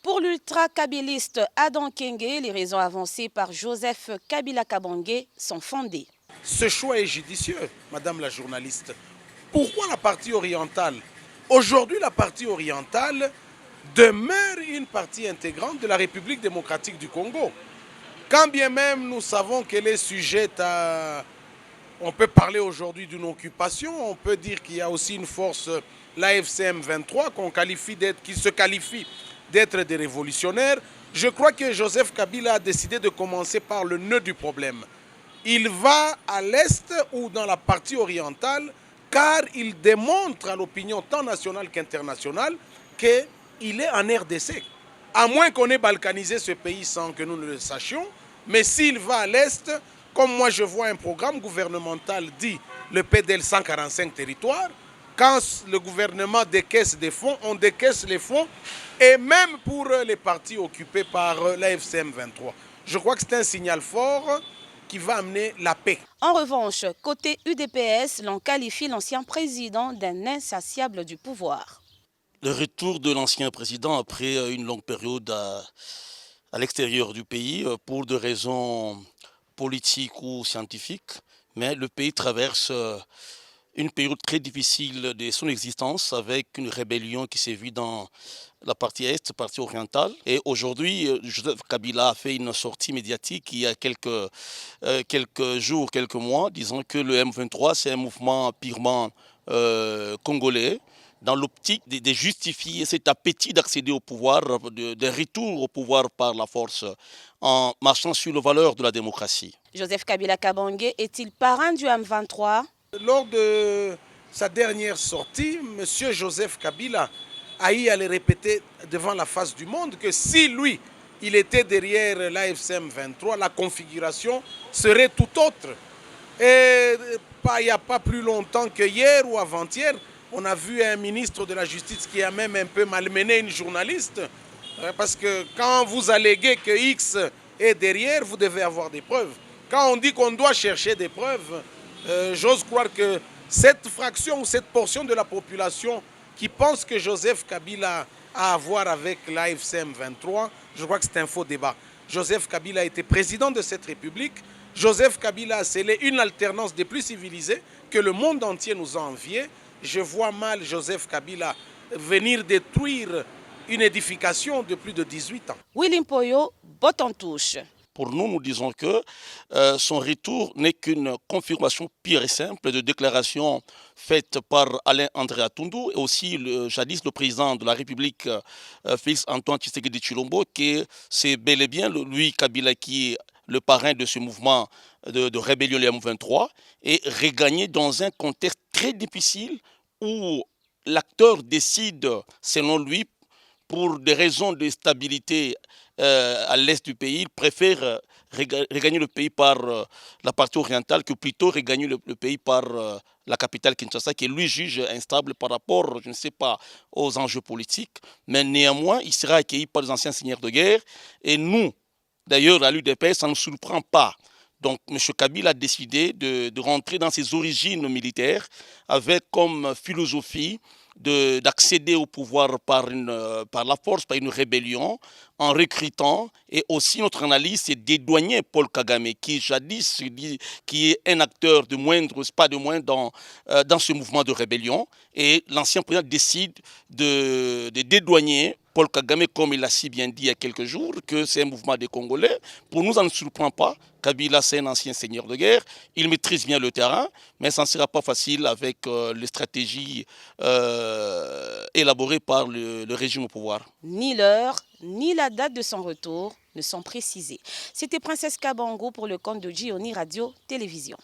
Pour l'ultra-kabiliste Adam Kenge, les raisons avancées par Joseph Kabila Kabange sont fondées. Ce choix est judicieux, madame la journaliste. Pourquoi la partie orientale? Aujourd'hui, la partie orientale demeure une partie intégrante de la République démocratique du Congo. Quand bien même nous savons qu'elle est sujette à... On peut parler aujourd'hui d'une occupation, on peut dire qu'il y a aussi une force, l'AFC M23, qui se qualifie d'être des révolutionnaires. Je crois que Joseph Kabila a décidé de commencer par le nœud du problème. Il va à l'est ou dans la partie orientale car il démontre à l'opinion tant nationale qu'internationale qu'il est en RDC. À moins qu'on ait balkanisé ce pays sans que nous ne le sachions, mais s'il va à l'est, comme moi je vois un programme gouvernemental dit le PDL 145 territoires, quand le gouvernement décaisse des fonds, on décaisse les fonds, et même pour les partis occupés par l'AFC M23. Je crois que c'est un signal fort qui va amener la paix. En revanche, côté UDPS, l'on qualifie l'ancien président d'un insatiable du pouvoir. Le retour de l'ancien président après une longue période à l'extérieur du pays pour des raisons politiques ou scientifiques, mais le pays traverse une période très difficile de son existence avec une rébellion qui s'est vue dans la partie est, la partie orientale. Et aujourd'hui, Joseph Kabila a fait une sortie médiatique il y a quelques jours, quelques mois, disant que le M23, c'est un mouvement purement congolais, dans l'optique de justifier cet appétit d'accéder au pouvoir, de retour au pouvoir par la force, en marchant sur les valeurs de la démocratie. Joseph Kabila Kabange est-il parrain du M23 ? Lors de sa dernière sortie, M. Joseph Kabila a eu à le répéter devant la face du monde que si lui, il était derrière l'AFCM 23, la configuration serait tout autre. Et il n'y a pas plus longtemps que hier ou avant-hier, on a vu un ministre de la Justice qui a même un peu malmené une journaliste. Parce que quand vous alléguez que X est derrière, vous devez avoir des preuves. Quand on dit qu'on doit chercher des preuves, j'ose croire que cette fraction ou cette portion de la population qui pense que Joseph Kabila a à voir avec l'AFCM 23, je crois que c'est un faux débat. Joseph Kabila a été président de cette République. Joseph Kabila a scellé une alternance des plus civilisées que le monde entier nous a envié. Je vois mal Joseph Kabila venir détruire une édification de plus de 18 ans. Willy Mpoyo, botte en touche. Pour nous, nous disons que son retour n'est qu'une confirmation pure et simple de déclaration faite par Alain-André Atundu et aussi jadis le président de la République, Félix-Antoine Tshisekedi Tshilombo, que c'est bel et bien lui, Kabila, qui est le parrain de ce mouvement de rébellion le M23 et regagné dans un contexte très difficile où l'acteur décide, selon lui, pour des raisons de stabilité à l'est du pays, il préfère regagner le pays par la partie orientale que plutôt regagner le pays par la capitale Kinshasa, qui lui juge instable par rapport, je ne sais pas, aux enjeux politiques. Mais néanmoins, il sera accueilli par les anciens seigneurs de guerre. Et nous, d'ailleurs, à l'UDPS, ça ne nous surprend pas. Donc, M. Kabila a décidé de rentrer dans ses origines militaires avec comme philosophie d'accéder au pouvoir par la force, par une rébellion, en recrutant. Et aussi, notre analyse, c'est d'éloigner Paul Kagame, qui jadis qui est un acteur de moindre, pas de moins, dans ce mouvement de rébellion. Et l'ancien président décide de dédouaner Paul Kagame, comme il l'a si bien dit il y a quelques jours, que c'est un mouvement des Congolais. Pour nous, ça ne surprend pas. Kabila, c'est un ancien seigneur de guerre. Il maîtrise bien le terrain, mais ça ne sera pas facile avec les stratégies élaborées par le régime au pouvoir. Ni l'heure, ni la date de son retour ne sont précisées. C'était Princesse Kabango pour le compte de Gioni Radio Télévision.